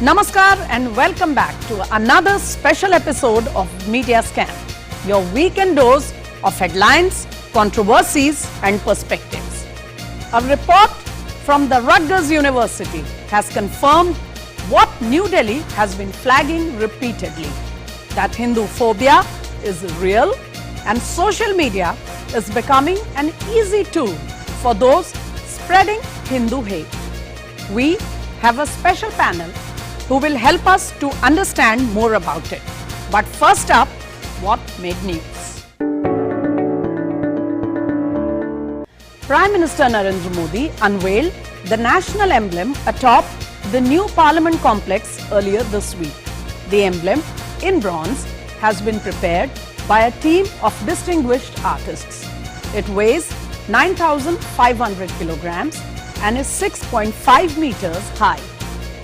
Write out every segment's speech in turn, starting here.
Namaskar and welcome back to another special episode of Media Scan, your weekend dose of headlines, controversies and perspectives. A report from the Rutgers University has confirmed what New Delhi has been flagging repeatedly, that Hinduphobia is real and social media is becoming an easy tool for those spreading Hindu hate. We have a special panel who will help us to understand more about it. But first up, what made news? Prime Minister Narendra Modi unveiled the national emblem atop the new Parliament complex earlier this week. The emblem, in bronze, has been prepared by a team of distinguished artists. It weighs 9,500 kilograms and is 6.5 meters high.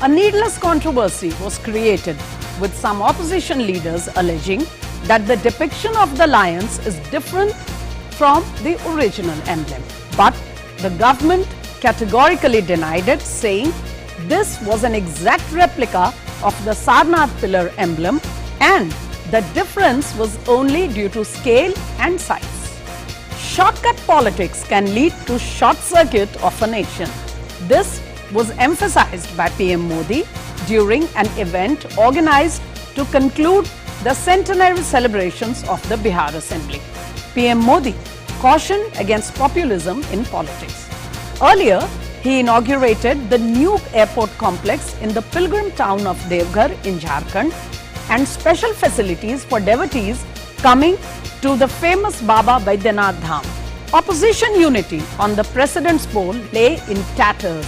A needless controversy was created, with some opposition leaders alleging that the depiction of the lions is different from the original emblem. But the government categorically denied it, saying this was an exact replica of the Sarnath pillar emblem and the difference was only due to scale and size. Shortcut politics can lead to short circuit of a nation. This was emphasized by PM Modi during an event organized to conclude the centenary celebrations of the Bihar Assembly. PM Modi cautioned against populism in politics. Earlier, he inaugurated the new airport complex in the pilgrim town of Devghar in Jharkhand and special facilities for devotees coming to the famous Baba Vaidyanath Dham. Opposition unity on the President's poll lay in tatters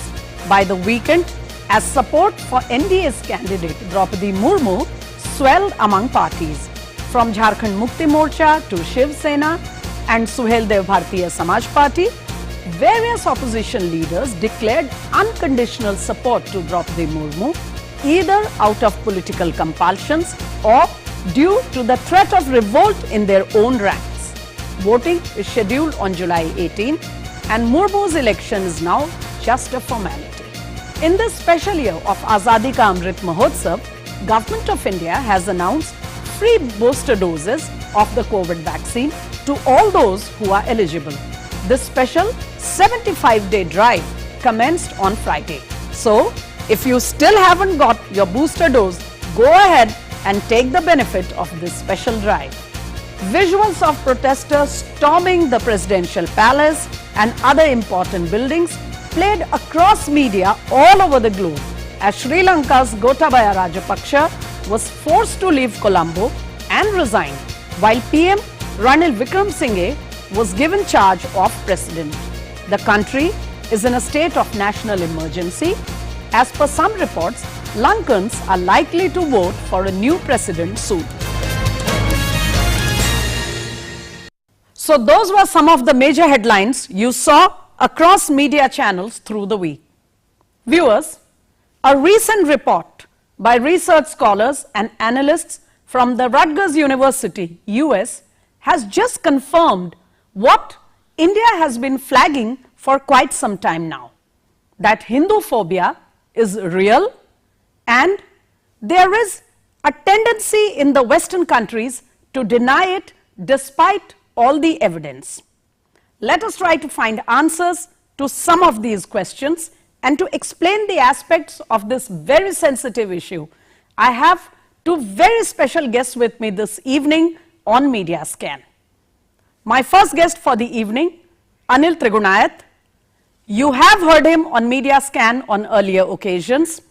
by the weekend as support for NDA's candidate Draupadi Murmu swelled among parties. From Jharkhand Mukti Morcha to Shiv Sena and Suheldev Bharatiya Samaj Party, various opposition leaders declared unconditional support to Draupadi Murmu, either out of political compulsions or due to the threat of revolt in their own ranks. Voting is scheduled on July 18 and Murmu's election is now just a formality. In this special year of Azadi Ka Amrit Mahotsav, Government of India has announced free booster doses of the COVID vaccine to all those who are eligible. This special 75-day drive commenced on Friday. So, if you still haven't got your booster dose, go ahead and take the benefit of this special drive. Visuals of protesters storming the presidential palace and other important buildings played across media all over the globe as Sri Lanka's Gotabaya Rajapaksa was forced to leave Colombo and resign, while PM Ranil Wickremesinghe was given charge of president. The country is in a state of national emergency. As per some reports, Lankans are likely to vote for a new president soon. So those were some of the major headlines you saw across media channels through the week. Viewers, a recent report by research scholars and analysts from the Rutgers University, US, has just confirmed what India has been flagging for quite some time now, that Hinduphobia is real and there is a tendency in the Western countries to deny it despite all the evidence. Let us try to find answers to some of these questions and to explain the aspects of this very sensitive issue. I have two very special guests with me this evening on Media Scan. My first guest for the evening, Anil Trigunayat. You have heard him on Media Scan on earlier occasions.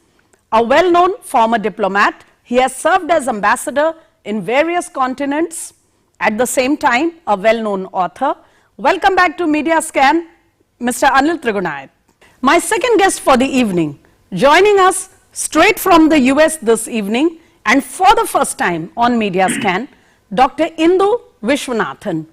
A well-known former diplomat, he has served as ambassador in various continents. At the same time, a well-known author. Welcome back to Media Scan, Mr. Anil Trigunayat. My second guest for the evening, joining us straight from the US this evening and for the first time on Media Scan, Dr. Indu Viswanathan.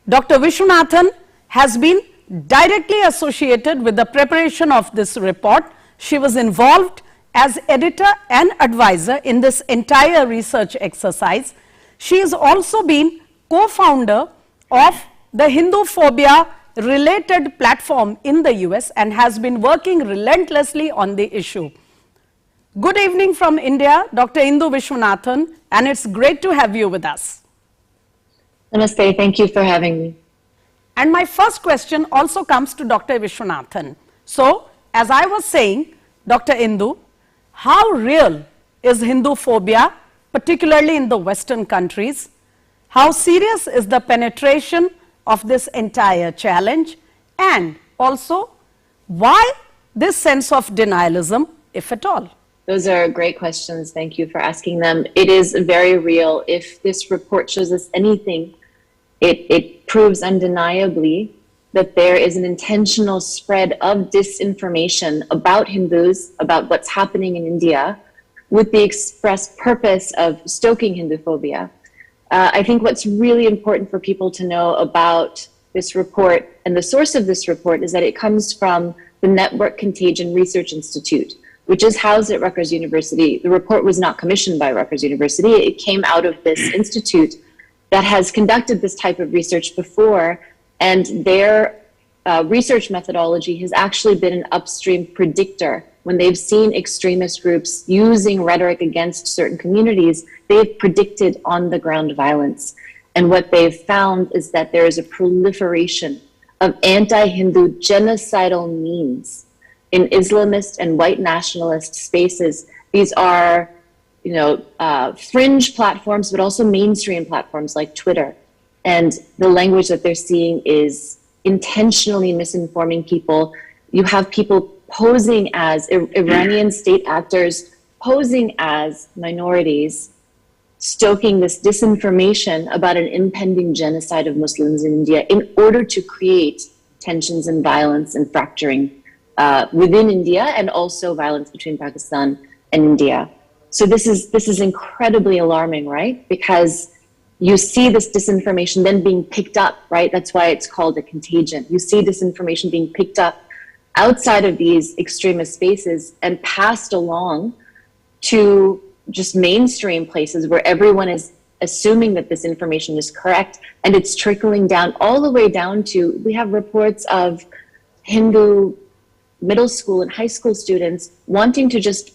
Dr. Viswanathan has been directly associated with the preparation of this report. She was involved as editor and advisor in this entire research exercise. She has also been co-founder of the Hinduphobia related platform in the US and has been working relentlessly on the issue. Good evening from India, Dr. Indu Viswanathan, and it's great to have you with us. Namaste, thank you for having me. And my first question also comes to Dr. Viswanathan. So, as I was saying, Dr. Indu, how real is Hinduphobia, particularly in the Western countries? How serious is the penetration of this entire challenge? And also, why this sense of denialism, if at all? Those are great questions. Thank you for asking them. It is very real. If this report shows us anything, it proves undeniably that there is an intentional spread of disinformation about Hindus, about what's happening in India, with the express purpose of stoking Hinduphobia. I think what's really important for people to know about this report and the source of this report is that it comes from the Network Contagion Research Institute, which is housed at Rutgers University. The report was not commissioned by Rutgers University. It came out of this institute that has conducted this type of research before, and their research methodology has actually been an upstream predictor. When they've seen extremist groups using rhetoric against certain communities, they've predicted on-the-ground violence. And what they've found is that there is a proliferation of anti-Hindu genocidal memes in Islamist and white nationalist spaces. These are fringe platforms, but also mainstream platforms like Twitter. And the language that they're seeing is intentionally misinforming people. You have people posing as Iranian state actors, posing as minorities, stoking this disinformation about an impending genocide of Muslims in India in order to create tensions and violence and fracturing within India, and also violence between Pakistan and India. So this is incredibly alarming, right? Because you see this disinformation then being picked up, right? That's why it's called a contagion. You see disinformation being picked up outside of these extremist spaces and passed along to just mainstream places where everyone is assuming that this information is correct, and it's trickling down all the way down to, we have reports of Hindu middle school and high school students wanting to just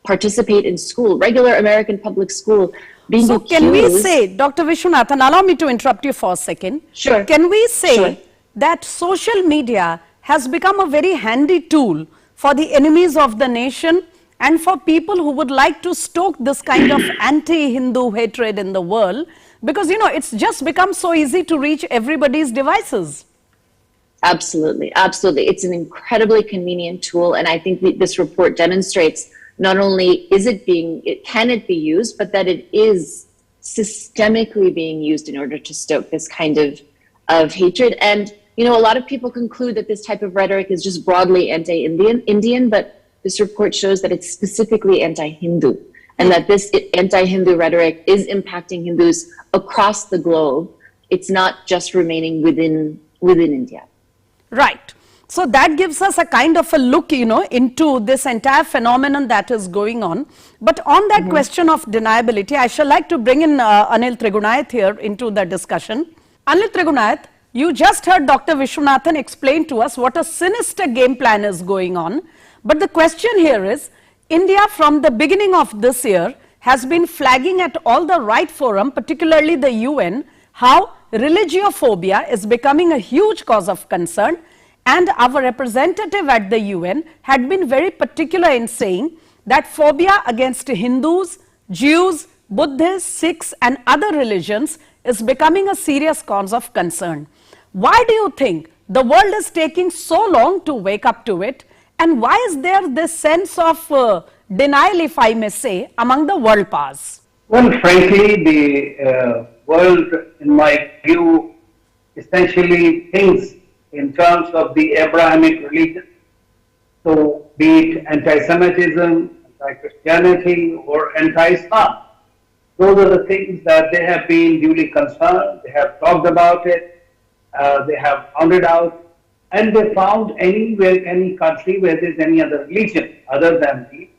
participate in school, regular American public school, being so accused. Can we say, Dr. Viswanathan, allow me to interrupt you for a second. Sure. Can we say Sure. that social media has become a very handy tool for the enemies of the nation and for people who would like to stoke this kind of anti-Hindu hatred in the world? Because, it's just become so easy to reach everybody's devices. Absolutely, absolutely. It's an incredibly convenient tool, and I think this report demonstrates not only can it be used, but that it is systemically being used in order to stoke this kind of hatred. And a lot of people conclude that this type of rhetoric is just broadly anti-Indian, but this report shows that it's specifically anti-Hindu, and that this anti-Hindu rhetoric is impacting Hindus across the globe. It's not just remaining within India. Right. So that gives us a kind of a look, into this entire phenomenon that is going on. But on that question of deniability, I shall like to bring in Anil Trigunayat here into the discussion. Anil Trigunayat, you just heard Dr. Viswanathan explain to us what a sinister game plan is going on. But the question here is, India from the beginning of this year has been flagging at all the right forum, particularly the UN, how religiophobia is becoming a huge cause of concern. And our representative at the UN had been very particular in saying that phobia against Hindus, Jews, Buddhists, Sikhs and other religions is becoming a serious cause of concern. Why do you think the world is taking so long to wake up to it? And why is there this sense of denial, if I may say, among the world powers? Well, frankly, the world, in my view, essentially thinks in terms of the Abrahamic religion. So, be it anti-Semitism, anti-Christianity, or anti-Islam. Those are the things that they have been duly concerned, they have talked about it, they have found it out, and they found any country where there is any other religion other than the,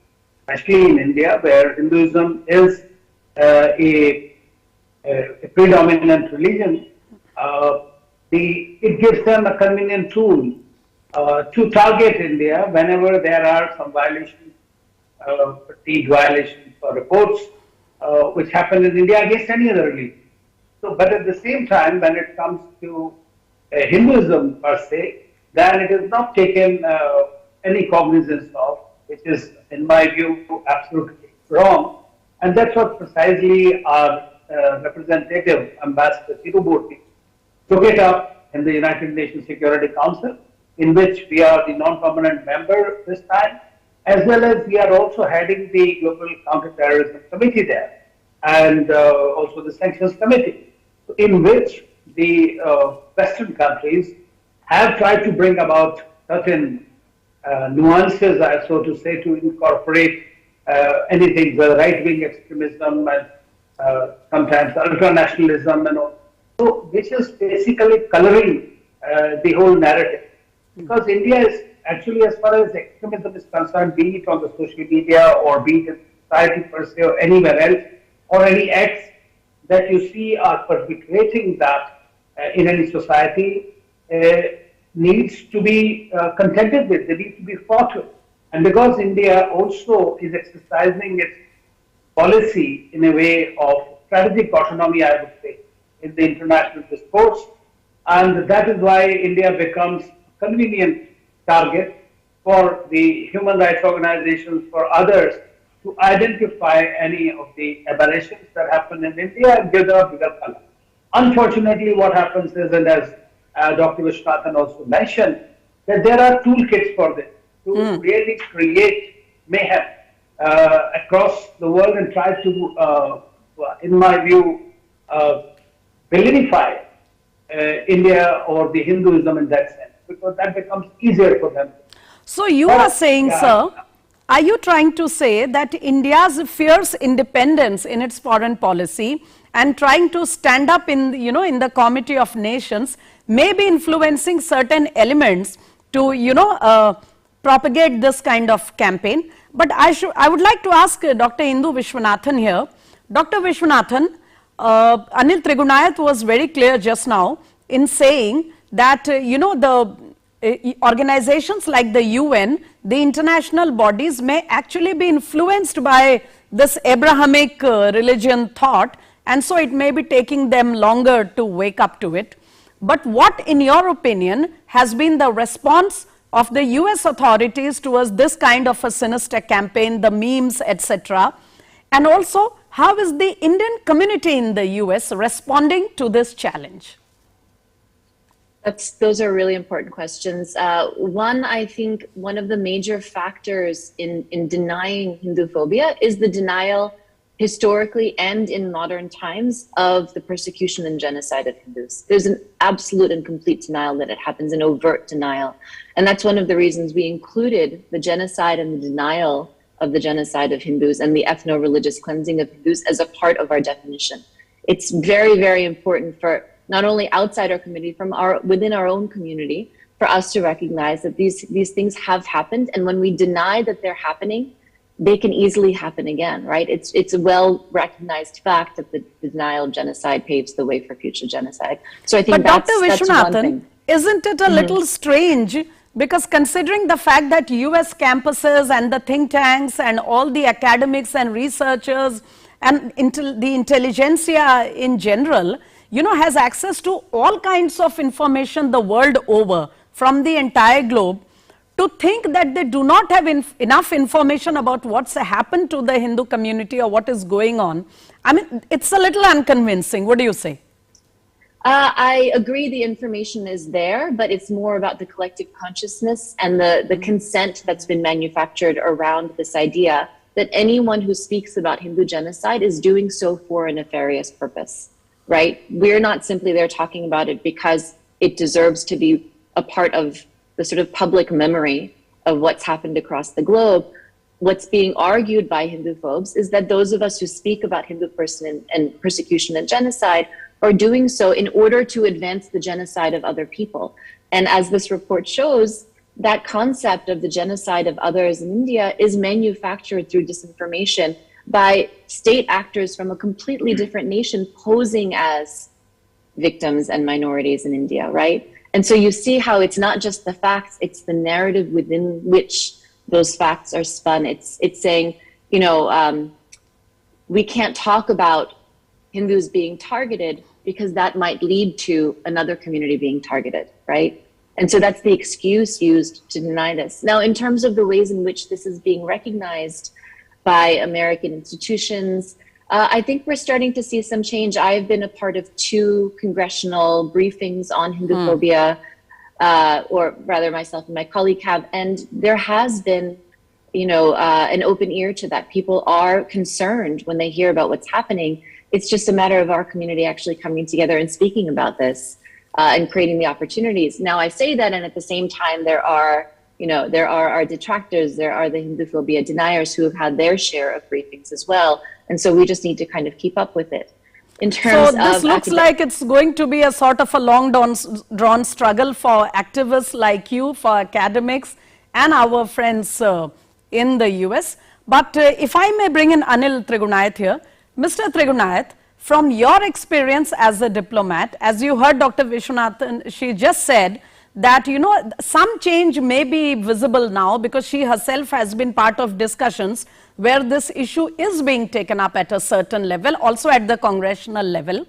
especially in India, where Hinduism is a predominant religion, it gives them a convenient tool to target India whenever there are some violations perceived violations or reports which happen in India against any other religion. So, but at the same time, when it comes to Hinduism per se, then it is not taken any cognizance of, which is, in my view, absolutely wrong. And that's what precisely our representative, Ambassador Tiruboti, took it up in the United Nations Security Council, in which we are the non-permanent member this time, as well as we are also heading the Global Counterterrorism Committee there, and also the Sanctions Committee, in which the Western countries have tried to bring about certain nuances, so to say, to incorporate anything, whether right-wing extremism and sometimes ultra-nationalism and all. So, which is basically coloring the whole narrative. Because India is actually, as far as extremism is concerned, be it on the social media or be it in society per se or anywhere else, or any acts that you see are perpetrating that in any society, needs to be contended with, they need to be fought with. And because India also is exercising its policy in a way of strategic autonomy, I would say, in the international discourse, and that is why India becomes a convenient target for the human rights organizations, for others, to identify any of the aberrations that happen in India and give them a bigger color. Unfortunately, what happens is, and as Dr. Viswanathan also mentioned, that there are toolkits for this to really create mayhem across the world and try to, in my view, vilify India or the Hinduism in that sense, because that becomes easier for them. So you are saying, sir, are you trying to say that India's fierce independence in its foreign policy and trying to stand up in, in the Committee of Nations may be influencing certain elements to, propagate this kind of campaign? But I would like to ask Dr. Indu Viswanathan here. Dr. Viswanathan, Anil Trigunayat was very clear just now in saying that, the organizations like the UN, the international bodies may actually be influenced by this Abrahamic religion thought, and so it may be taking them longer to wake up to it. But what, in your opinion, has been the response of the US authorities towards this kind of a sinister campaign, the memes, etc.? And also, how is the Indian community in the US responding to this challenge? Those are really important questions. One, I think one of the major factors in denying Hinduphobia is the denial historically and in modern times of the persecution and genocide of Hindus. There's an absolute and complete denial that it happens, an overt denial. And that's one of the reasons we included the genocide and the denial of the genocide of Hindus and the ethno-religious cleansing of Hindus as a part of our definition. It's very, very important for not only outside our community, within our own community, for us to recognize that these things have happened, and when we deny that they're happening, they can easily happen again, right? It's a well-recognized fact that the denial of genocide paves the way for future genocide. So I think but that's Dr. one thing. Isn't it a little strange, because considering the fact that US campuses and the think tanks and all the academics and researchers and the intelligentsia in general, has access to all kinds of information the world over from the entire globe, to think that they do not have enough information about what's happened to the Hindu community or what is going on, I mean, it's a little unconvincing. What do you say? I agree the information is there, but it's more about the collective consciousness and the consent that's been manufactured around this idea that anyone who speaks about Hindu genocide is doing so for a nefarious purpose, right? We're not simply there talking about it because it deserves to be a part of the sort of public memory of what's happened across the globe. What's being argued by Hinduphobes is that those of us who speak about Hindu person and persecution and genocide are doing so in order to advance the genocide of other people. And as this report shows, that concept of the genocide of others in India is manufactured through disinformation by state actors from a completely different nation posing as victims and minorities in India, right? And so you see how it's not just the facts, it's the narrative within which those facts are spun. It's saying, we can't talk about Hindus being targeted because that might lead to another community being targeted, right? And so that's the excuse used to deny this. Now, in terms of the ways in which this is being recognized by American institutions, I think we're starting to see some change. I've been a part of 2 congressional briefings on Hinduphobia, or rather myself and my colleague have, and there has been, an open ear to that. People are concerned when they hear about what's happening. It's just a matter of our community actually coming together and speaking about this and creating the opportunities. Now, I say that, and at the same time, there are our detractors, there are the Hinduphobia deniers who have had their share of briefings as well. And so we just need to kind of keep up with it. In terms so this looks like it's going to be a sort of a long drawn struggle for activists like you, for academics and our friends in the US. But if I may bring in Anil Trigunayat here, Mr. Trigunayat, from your experience as a diplomat, as you heard Dr. Viswanathan, she just said that, some change may be visible now because she herself has been part of discussions where this issue is being taken up at a certain level, also at the congressional level.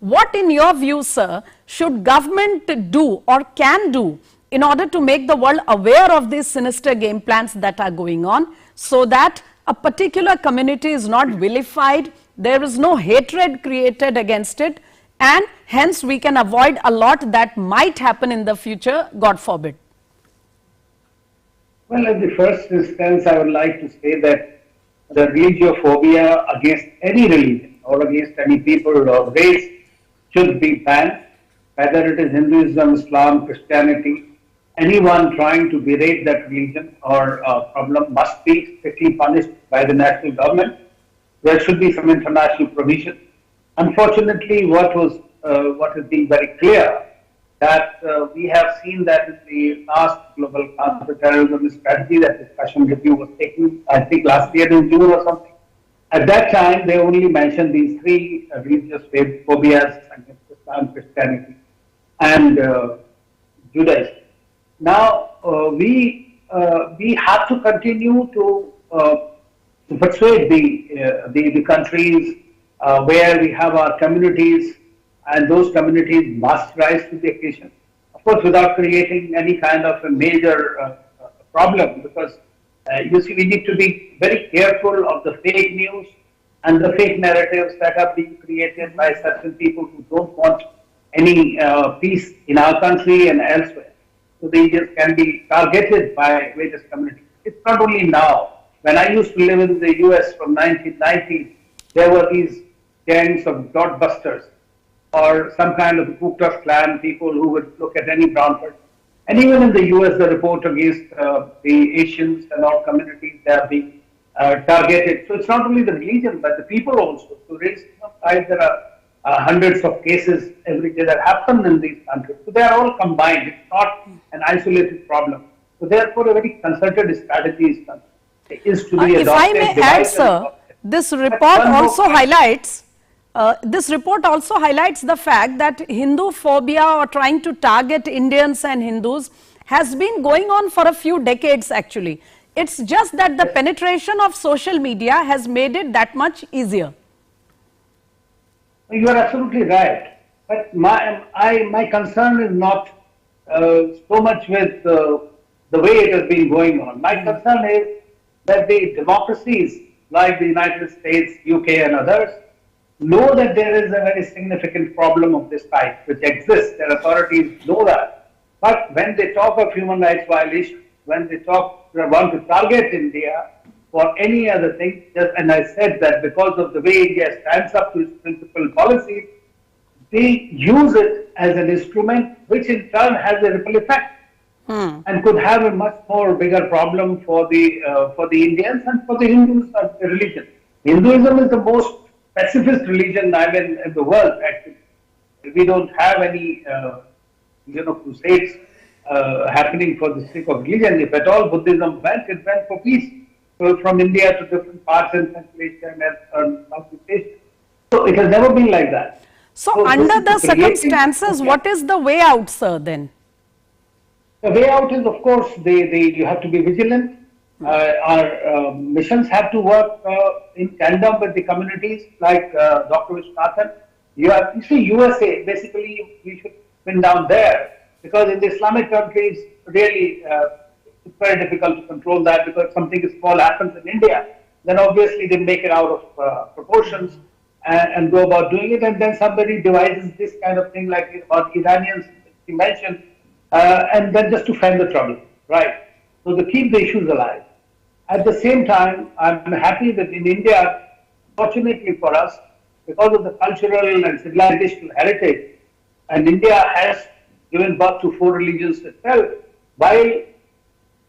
What, in your view, sir, should government do or can do in order to make the world aware of these sinister game plans that are going on, so that a particular community is not vilified, there is no hatred created against it, and hence we can avoid a lot that might happen in the future, God forbid? Well, in the first instance, I would like to say that the religiophobia against any religion or against any people or race should be banned, whether it is Hinduism, Islam, Christianity. Anyone trying to berate that religion or problem must be strictly punished by the national government. There should be some international provision. Unfortunately, what has been very clear, that we have seen that in the last global counter-terrorism strategy, that discussion review was taken, I think last year in June or something. At that time, they only mentioned these 3 religious phobias against Islam, Christianity, and Judaism. Now, we have to continue to persuade the countries where we have our communities, and those communities must rise to the occasion. Of course, without creating any kind of a major problem, because you see, we need to be very careful of the fake news and the fake narratives that are being created by certain people who don't want any peace in our country and elsewhere. So the Indians can be targeted by various communities. It's not only now. When I used to live in the US from 1990, there were these gangs of dotbusters or some kind of Ku Klux Klan people who would look at any brown person. And even in the US, the report against the Asians and all communities, they are being targeted. So it's not only the religion, but the people also. So there are hundreds of cases every day that happen in these countries. So they are all combined. It's not an isolated problem. So therefore, a very concerted strategy is to be adopted. If I may add, sir, this report also highlights the fact that Hinduphobia, or trying to target Indians and Hindus, has been going on for a few decades actually. It's just that the penetration of social media has made it that much easier. You are absolutely right. But my concern is not so much with the way it has been going on. My concern is that the democracies like the United States, UK and others know that there is a very significant problem of this type which exists. Their authorities know that. But when they talk of human rights violations, when they want to target India for any other thing, and I said that because of the way India stands up to its principal policies, they use it as an instrument which in turn has a ripple effect. And could have a much more bigger problem for the Indians and for the Hindus of the religion. Hinduism is the most pacifist religion in the world. Actually, we don't have any crusades happening for the sake of religion. If at all Buddhism went, it went for peace. So from India to different parts in Central Asia and Southeast Asia. So it has never been like that. So under the circumstances, what is the way out, sir, then? The way out is, of course, you have to be vigilant. Our missions have to work in tandem with the communities like Dr. Viswanathan. You see, USA, basically, we should pin down there because in the Islamic countries, really, it's very difficult to control that because something small happens in India, then obviously they make it out of proportions and go about doing it, and then somebody devises this kind of thing like about Iranians, you mentioned, and then just to find the trouble, right? So to keep the issues alive. At the same time, I'm happy that in India, fortunately for us, because of the cultural and civilizational heritage, and India has given birth to 4 religions itself, while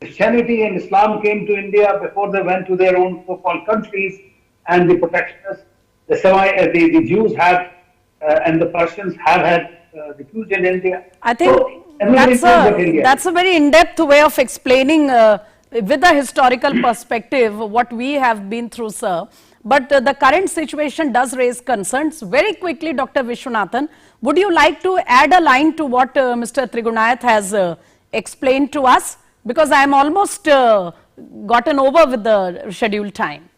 Christianity and Islam came to India before they went to their own so-called countries, and the protectionists, the Jews have, and the Persians have had refuge in India. I think that's a very in-depth way of explaining with a historical perspective what we have been through, sir. But the current situation does raise concerns. Very quickly, Dr. Viswanathan, would you like to add a line to what Mr. Trigunayat has explained to us? Because I am almost gotten over with the scheduled time.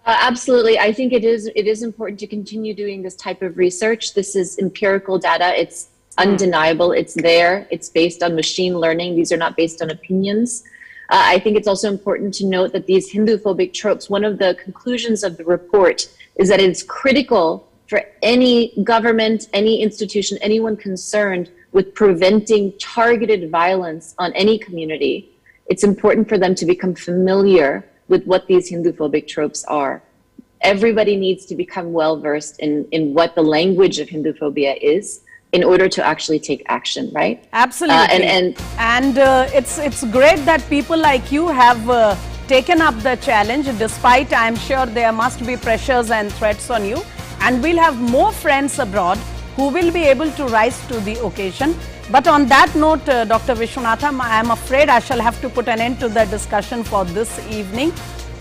Absolutely. I think it is important to continue doing this type of research. This is empirical data. It's undeniable. It's there. It's based on machine learning. These are not based on opinions. I think it's also important to note that these Hindu-phobic tropes, one of the conclusions of the report is that it's critical for any government, any institution, anyone concerned with preventing targeted violence on any community. It's important for them to become familiar with what these Hindu-phobic tropes are. Everybody needs to become well-versed in what the language of Hinduphobia is in order to actually take action, right? Absolutely. And it's great that people like you have taken up the challenge, despite I'm sure there must be pressures and threats on you. And we'll have more friends abroad who will be able to rise to the occasion. But on that note, Dr. Viswanathan, I am afraid I shall have to put an end to the discussion for this evening.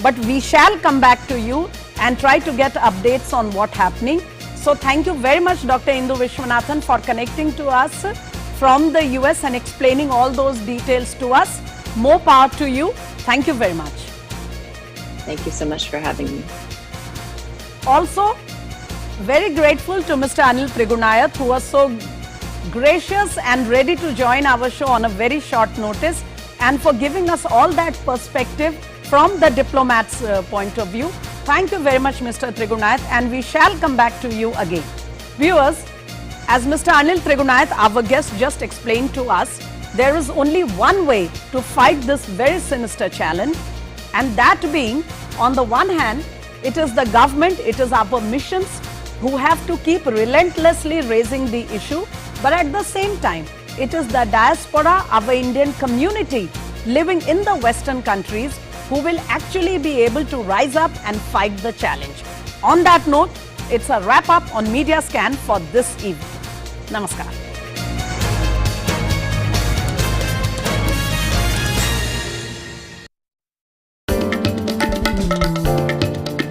But we shall come back to you and try to get updates on what's happening. So thank you very much, Dr. Indu Viswanathan, for connecting to us from the US and explaining all those details to us. More power to you. Thank you very much. Thank you so much for having me. Also, very grateful to Mr. Anil Trigunayat, who was so gracious and ready to join our show on a very short notice, and for giving us all that perspective from the diplomat's point of view. Thank you very much, Mr. Trigunayat, and we shall come back to you again. Viewers, as Mr. Anil Trigunayat, our guest, just explained to us, there is only one way to fight this very sinister challenge, and that being, on the one hand, it is the government, it is our missions who have to keep relentlessly raising the issue, but at the same time, it is the diaspora, our Indian community living in the Western countries who will actually be able to rise up and fight the challenge. On that note, it's a wrap up on Media Scan for this evening. Namaskar.